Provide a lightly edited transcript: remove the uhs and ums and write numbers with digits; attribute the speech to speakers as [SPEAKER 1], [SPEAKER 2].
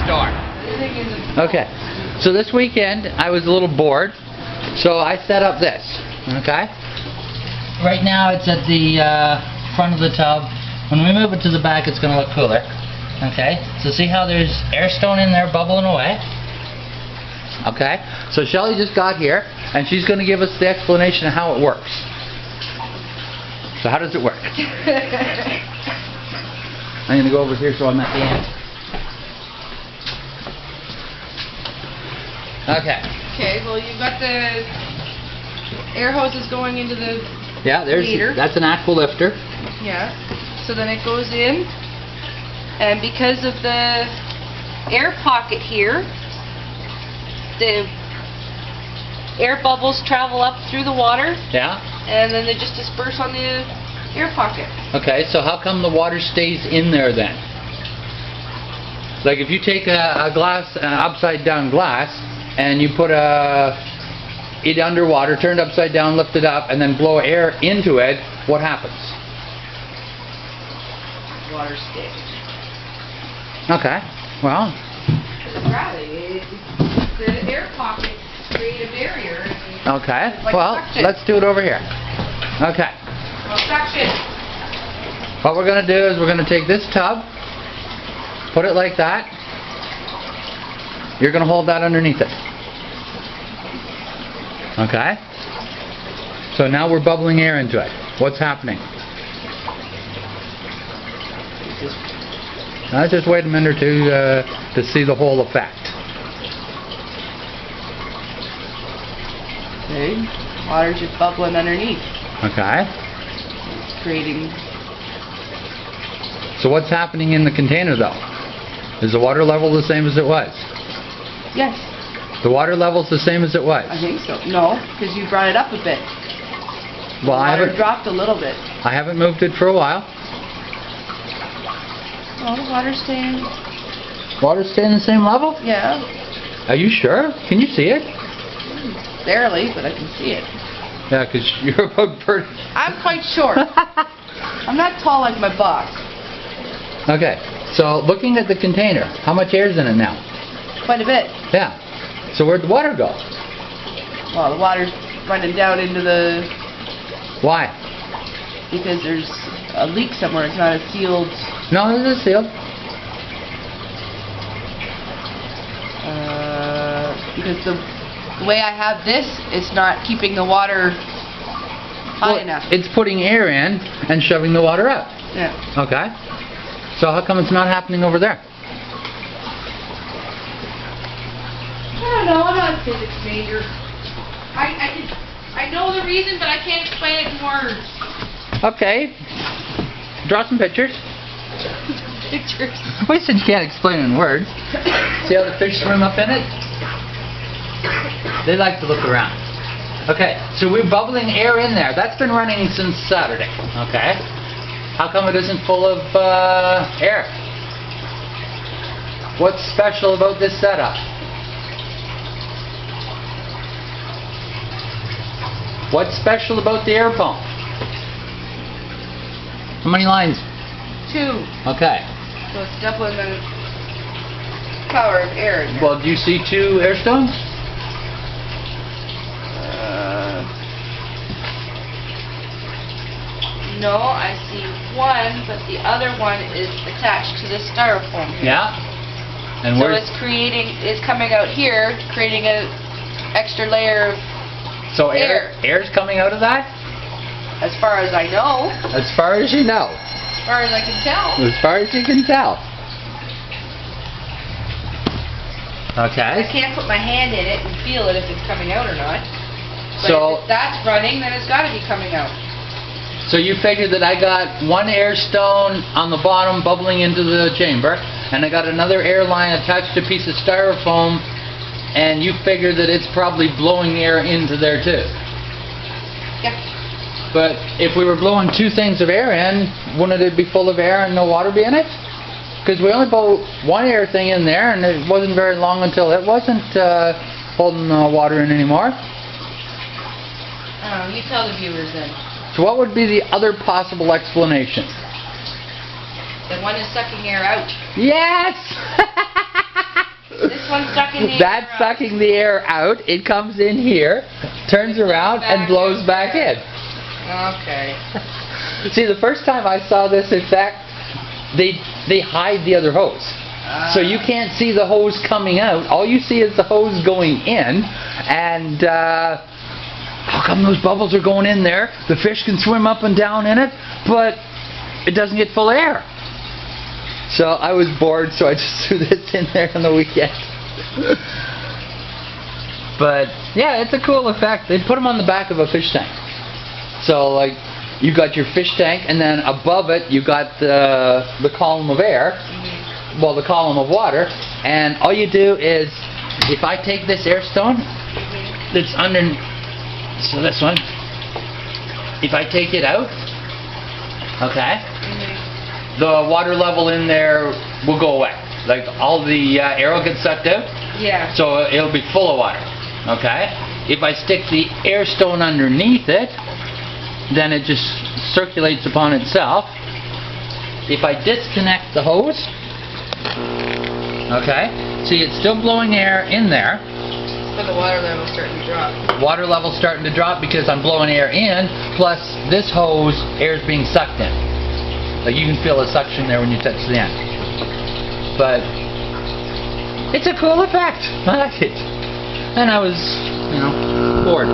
[SPEAKER 1] door. Okay, so this weekend I was a little bored, so I set up this, okay? Right now it's at the front of the tub. When we move it to the back it's going to look cooler. Okay, so see how there's air stone in there bubbling away? Okay, so Shelly just got here and she's going to give us the explanation of how it works. So how does it work? I'm going to go over here so I'm at the end. Okay.
[SPEAKER 2] Okay, well you've got the air hoses going into the leader.
[SPEAKER 1] That's an aqua lifter.
[SPEAKER 2] Yeah. So then it goes in, and because of the air pocket here, the air bubbles travel up through the water.
[SPEAKER 1] Yeah.
[SPEAKER 2] And then they just disperse on the air pocket.
[SPEAKER 1] Okay, so how come the water stays in there then? Like if you take a glass, upside down glass, and you put it underwater, turn it upside down, lift it up, and then blow air into it, what happens?
[SPEAKER 2] Water stays.
[SPEAKER 1] Okay, well.
[SPEAKER 2] Gravity, the air pockets create a barrier.
[SPEAKER 1] Okay,
[SPEAKER 2] like
[SPEAKER 1] well, let's do it over here. Okay.
[SPEAKER 2] Suction.
[SPEAKER 1] What we're going to do is we're going to take this tub, put it like that. You're going to hold that underneath it. Okay? So now we're bubbling air into it. What's happening? Now just wait a minute or two to see the whole effect.
[SPEAKER 2] Okay. Water's just bubbling underneath.
[SPEAKER 1] Okay.
[SPEAKER 2] It's creating...
[SPEAKER 1] So what's happening in the container though? Is the water level the same as it was?
[SPEAKER 2] Yes.
[SPEAKER 1] The water level's the same as it was?
[SPEAKER 2] I think so. No, because you brought it up a bit.
[SPEAKER 1] Well,
[SPEAKER 2] the water dropped a little bit.
[SPEAKER 1] I haven't moved it for a while.
[SPEAKER 2] Oh, the water's staying...
[SPEAKER 1] Water's staying the same level?
[SPEAKER 2] Yeah.
[SPEAKER 1] Are you sure? Can you see it?
[SPEAKER 2] Barely, but I can see it.
[SPEAKER 1] Yeah, because you're about pretty...
[SPEAKER 2] I'm quite short. I'm not tall like my boss.
[SPEAKER 1] Okay, so looking at the container, how much air's in it now?
[SPEAKER 2] Quite a bit.
[SPEAKER 1] Yeah. So where'd the water go?
[SPEAKER 2] Well, the water's running down into the...
[SPEAKER 1] Why?
[SPEAKER 2] Because there's a leak somewhere. It's not a sealed...
[SPEAKER 1] No, this is sealed.
[SPEAKER 2] Because the way I have this, it's not keeping the water high enough.
[SPEAKER 1] It's putting air in and shoving the water out.
[SPEAKER 2] Yeah.
[SPEAKER 1] Okay. So how come it's not happening over there?
[SPEAKER 2] I don't know. I'm not a physics major. I know the reason, but I can't explain it in words.
[SPEAKER 1] Okay. Draw some pictures.
[SPEAKER 2] Pictures.
[SPEAKER 1] We said you can't explain it in words. See how the fish swim up in it? They like to look around. Okay, so we're bubbling air in there. That's been running since Saturday. Okay. How come it isn't full of air? What's special about this setup? What's special about the air pump? How many lines?
[SPEAKER 2] 2.
[SPEAKER 1] Okay.
[SPEAKER 2] So it's doubling the power of air in there.
[SPEAKER 1] Well, do you see 2 air stones?
[SPEAKER 2] No, I see 1, but the other one is attached to the styrofoam here.
[SPEAKER 1] Yeah. And
[SPEAKER 2] so it's coming out here, creating an extra layer of air.
[SPEAKER 1] Air's coming out of that?
[SPEAKER 2] As far as I know.
[SPEAKER 1] As far as you know.
[SPEAKER 2] As far as I can tell.
[SPEAKER 1] As far as you can tell. Okay.
[SPEAKER 2] I can't put my hand in it and feel it if it's coming out or not. But
[SPEAKER 1] So
[SPEAKER 2] if that's running, then it's got to be coming out.
[SPEAKER 1] So you figured that I got 1 air stone on the bottom bubbling into the chamber, and I got another air line attached to a piece of styrofoam, and you figured that it's probably blowing air into there too.
[SPEAKER 2] Yeah.
[SPEAKER 1] But if we were blowing 2 things of air in, wouldn't it be full of air and no water be in it? Because we only blew 1 air thing in there, and it wasn't very long until it wasn't holding water in anymore.
[SPEAKER 2] I don't know, you tell the viewers then.
[SPEAKER 1] So what would be the other possible explanation?
[SPEAKER 2] 1 is sucking air out.
[SPEAKER 1] Yes!
[SPEAKER 2] This one's sucking the air
[SPEAKER 1] That's
[SPEAKER 2] out.
[SPEAKER 1] sucking the air out. It comes in here, turns around, and blows back in.
[SPEAKER 2] Okay.
[SPEAKER 1] See, the first time I saw this effect, they hide the other hose. So you can't see the hose coming out. All you see is the hose going in, and how come those bubbles are going in there? The fish can swim up and down in it, but it doesn't get full of air. So I was bored, so I just threw this in there on the weekend. But yeah, it's a cool effect. They put them on the back of a fish tank. So like, you got your fish tank, and then above it you got the column of air, well, the column of water, and all you do is, if I take this air stone that's under, so this one, if I take it out, okay, the water level in there will go away. Like all the air will get sucked out.
[SPEAKER 2] Yeah.
[SPEAKER 1] So it'll be full of water. Okay. If I stick the air stone underneath it, then it just circulates upon itself. If I disconnect the hose, okay, see, it's still blowing air in there.
[SPEAKER 2] But the water level's starting to drop.
[SPEAKER 1] Water level's starting to drop because I'm blowing air in, plus this hose, air's being sucked in. Like you can feel the suction there when you touch the end. But it's a cool effect. I like it. And I was, bored.